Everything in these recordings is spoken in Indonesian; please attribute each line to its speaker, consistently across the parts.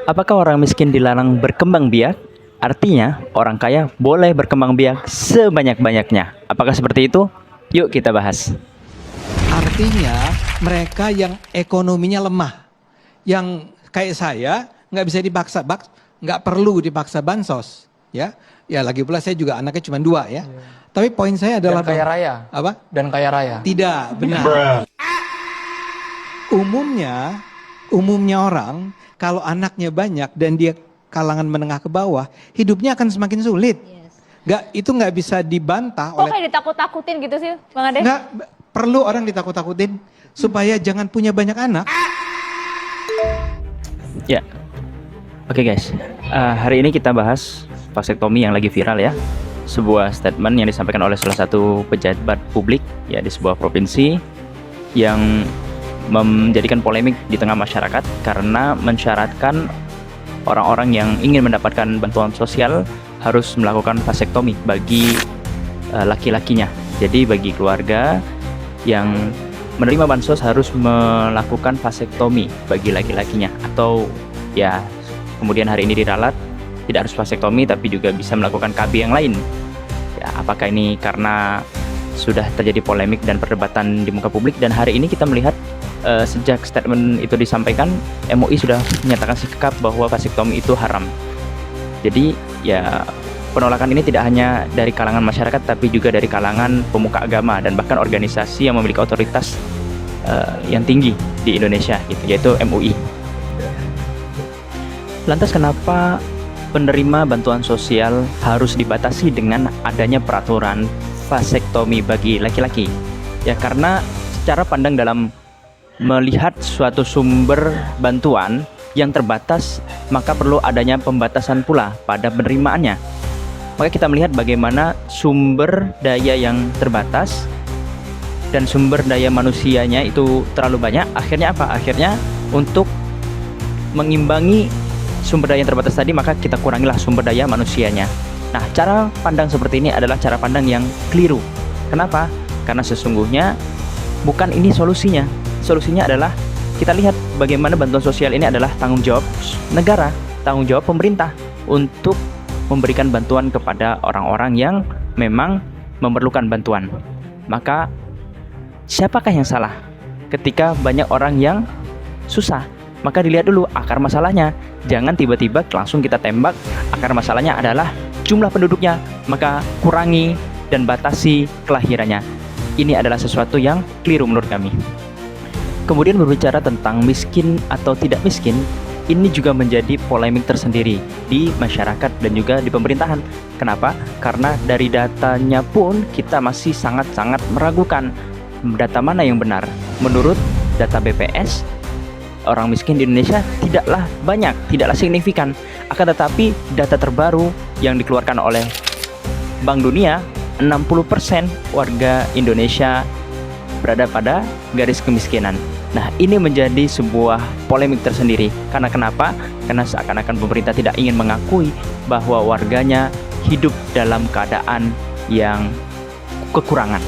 Speaker 1: Apakah orang miskin dilarang berkembang biak? Artinya, orang kaya boleh berkembang biak sebanyak-banyaknya. Apakah seperti itu? Yuk kita bahas.
Speaker 2: Artinya mereka yang ekonominya lemah, yang kayak saya nggak bisa dipaksa, nggak perlu dipaksa bansos, ya. Ya lagi pula saya juga anaknya cuma dua ya. Tapi poin saya adalah
Speaker 3: Dan kaya raya.
Speaker 2: apa?
Speaker 3: Dan kaya raya.
Speaker 2: Tidak benar. Umumnya orang kalau anaknya banyak dan dia kalangan menengah ke bawah, hidupnya akan semakin sulit. Itu nggak bisa dibantah
Speaker 4: Kok
Speaker 2: oleh.
Speaker 4: kayak ditakut-takutin gitu sih, Bang Ade?
Speaker 2: Nggak perlu orang ditakut-takutin supaya jangan punya banyak anak.
Speaker 1: Ya, oke guys. Hari ini kita bahas vasektomi yang lagi viral ya. Sebuah statement yang disampaikan oleh salah satu pejabat publik ya di sebuah provinsi yang menjadikan polemik di tengah masyarakat karena mensyaratkan orang-orang yang ingin mendapatkan bantuan sosial harus melakukan vasektomi bagi laki-lakinya. Jadi bagi keluarga yang menerima bansos harus melakukan vasektomi bagi laki-lakinya, atau ya kemudian hari ini diralat tidak harus vasektomi tapi juga bisa melakukan KB yang lain. Ya, apakah ini karena sudah terjadi polemik dan perdebatan di muka publik, dan hari ini kita melihat sejak statement itu disampaikan, MUI sudah menyatakan sikap bahwa vasektomi itu haram. Jadi ya penolakan ini tidak hanya dari kalangan masyarakat tapi juga dari kalangan pemuka agama dan bahkan organisasi yang memiliki otoritas yang tinggi di Indonesia gitu, yaitu MUI. Lantas kenapa penerima bantuan sosial harus dibatasi dengan adanya peraturan vasektomi bagi laki-laki? Ya karena secara pandang dalam melihat suatu sumber bantuan yang terbatas, maka perlu adanya pembatasan pula pada penerimaannya. Maka kita melihat bagaimana sumber daya yang terbatas dan sumber daya manusianya itu terlalu banyak. Akhirnya apa? Akhirnya untuk mengimbangi sumber daya yang terbatas tadi, maka kita kurangilah sumber daya manusianya. Nah, cara pandang seperti ini adalah cara pandang yang keliru. Kenapa? Karena sesungguhnya bukan ini solusinya. Solusinya adalah kita lihat bagaimana bantuan sosial ini adalah tanggung jawab negara, tanggung jawab pemerintah untuk memberikan bantuan kepada orang-orang yang memang memerlukan bantuan. Maka siapakah yang salah ketika banyak orang yang susah? Maka dilihat dulu akar masalahnya. Jangan tiba-tiba langsung kita tembak. Akar masalahnya adalah jumlah penduduknya, maka kurangi dan batasi kelahirannya. Ini adalah sesuatu yang keliru menurut kami. Kemudian berbicara tentang miskin atau tidak miskin, ini juga menjadi polemik tersendiri di masyarakat dan juga di pemerintahan. Kenapa? Karena dari datanya pun kita masih sangat-sangat meragukan data mana yang benar. Menurut data BPS, orang miskin di Indonesia tidaklah banyak, tidaklah signifikan. Akan tetapi data terbaru yang dikeluarkan oleh Bank Dunia, 60% warga Indonesia berada pada garis kemiskinan. Nah, ini menjadi sebuah polemik tersendiri. Karena kenapa? Karena seakan-akan pemerintah tidak ingin mengakui bahwa warganya hidup dalam keadaan yang kekurangan.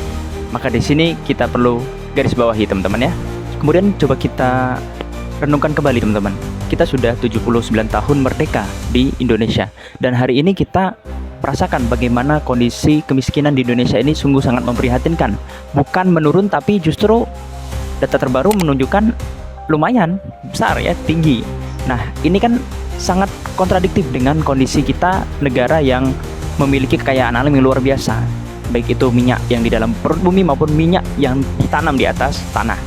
Speaker 1: Maka di sini kita perlu garis bawahi, teman-teman ya. Kemudian coba kita renungkan kembali, teman-teman. Kita sudah 79 tahun merdeka di Indonesia, dan hari ini kita merasakan bagaimana kondisi kemiskinan di Indonesia ini sungguh sangat memprihatinkan. Bukan menurun, tapi justru data terbaru menunjukkan lumayan besar ya, tinggi. Nah, ini kan sangat kontradiktif dengan kondisi kita, negara yang memiliki kekayaan alam yang luar biasa, baik itu minyak yang di dalam perut bumi maupun minyak yang ditanam di atas tanah.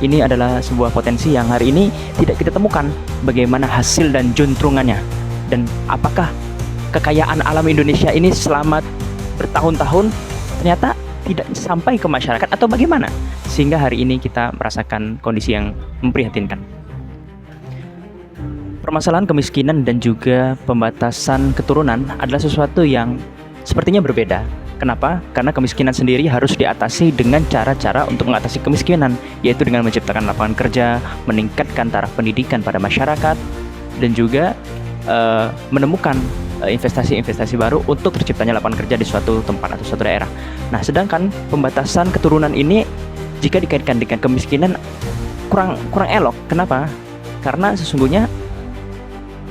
Speaker 1: Ini adalah sebuah potensi yang hari ini tidak kita temukan bagaimana hasil dan juntrungannya, dan apakah kekayaan alam Indonesia ini selama bertahun-tahun ternyata tidak sampai ke masyarakat atau bagaimana, sehingga hari ini kita merasakan kondisi yang memprihatinkan. Permasalahan kemiskinan dan juga pembatasan keturunan adalah sesuatu yang sepertinya berbeda. Kenapa? Karena kemiskinan sendiri harus diatasi dengan cara-cara untuk mengatasi kemiskinan, yaitu dengan menciptakan lapangan kerja, meningkatkan taraf pendidikan pada masyarakat, dan juga menemukan investasi-investasi baru untuk terciptanya lapangan kerja di suatu tempat atau suatu daerah. Nah, sedangkan pembatasan keturunan ini jika dikaitkan dengan kemiskinan kurang elok. Kenapa? Karena sesungguhnya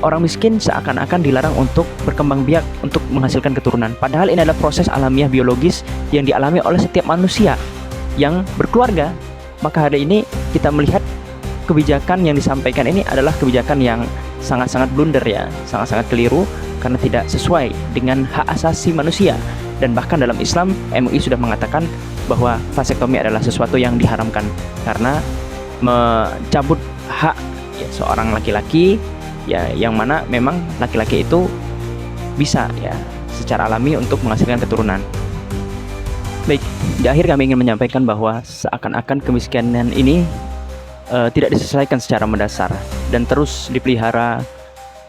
Speaker 1: orang miskin seakan-akan dilarang untuk berkembang biak untuk menghasilkan keturunan. Padahal ini adalah proses alamiah biologis yang dialami oleh setiap manusia yang berkeluarga. Maka hari ini kita melihat kebijakan yang disampaikan ini adalah kebijakan yang sangat-sangat blunder ya, sangat-sangat keliru karena tidak sesuai dengan hak asasi manusia. Dan bahkan dalam Islam, MUI sudah mengatakan bahwa vasektomi adalah sesuatu yang diharamkan karena mencabut hak ya, seorang laki-laki ya, yang mana memang laki-laki itu bisa ya secara alami untuk menghasilkan keturunan. Baik, di akhir kami ingin menyampaikan bahwa seakan-akan kemiskinan ini tidak diselesaikan secara mendasar dan terus dipelihara,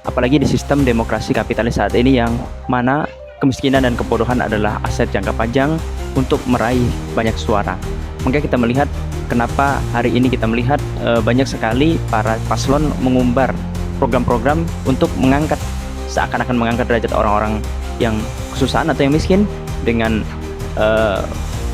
Speaker 1: apalagi di sistem demokrasi kapitalis saat ini yang mana kemiskinan dan kebodohan adalah aset jangka panjang untuk meraih banyak suara. Maka kita melihat kenapa hari ini kita melihat banyak sekali para paslon mengumbar program-program untuk mengangkat, seakan-akan mengangkat derajat orang-orang yang kesusahan atau yang miskin dengan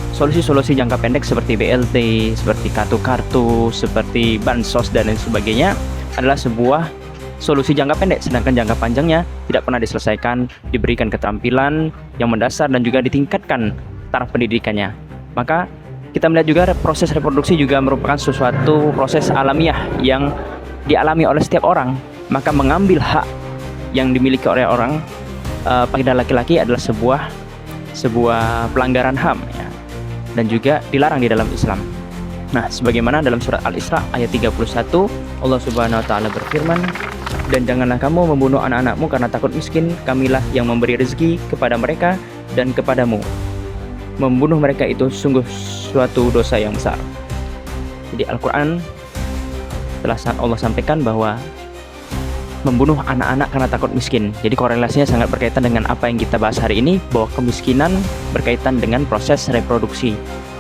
Speaker 1: solusi-solusi jangka pendek seperti BLT, seperti kartu-kartu, seperti bansos dan lain sebagainya adalah sebuah solusi jangka pendek, sedangkan jangka panjangnya tidak pernah diselesaikan, diberikan keterampilan yang mendasar dan juga ditingkatkan taraf pendidikannya. Maka kita melihat juga proses reproduksi juga merupakan sesuatu proses alamiah yang dialami oleh setiap orang. Maka mengambil hak yang dimiliki oleh orang pada laki-laki adalah sebuah pelanggaran HAM ya, dan juga dilarang di dalam Islam. Nah, sebagaimana dalam surat Al-Isra ayat 31, Allah Subhanahu wa taala berfirman, "Dan janganlah kamu membunuh anak-anakmu karena takut miskin, kamilah yang memberi rezeki kepada mereka dan kepadamu. Membunuh mereka itu sungguh suatu dosa yang besar." Jadi Al-Qur'an telah Allah sampaikan bahwa membunuh anak-anak karena takut miskin. Jadi korelasinya sangat berkaitan dengan apa yang kita bahas hari ini, bahwa kemiskinan berkaitan dengan proses reproduksi.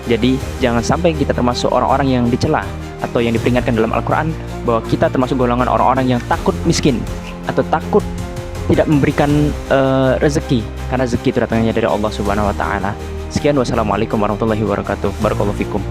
Speaker 1: Jadi jangan sampai kita termasuk orang-orang yang dicela atau yang diperingatkan dalam Al-Quran bahwa kita termasuk golongan orang-orang yang takut miskin atau takut tidak memberikan rezeki, karena rezeki itu datangnya dari Allah Subhanahu wa taala. Sekian, wassalamualaikum warahmatullahi wabarakatuh. Barakallahu fikum.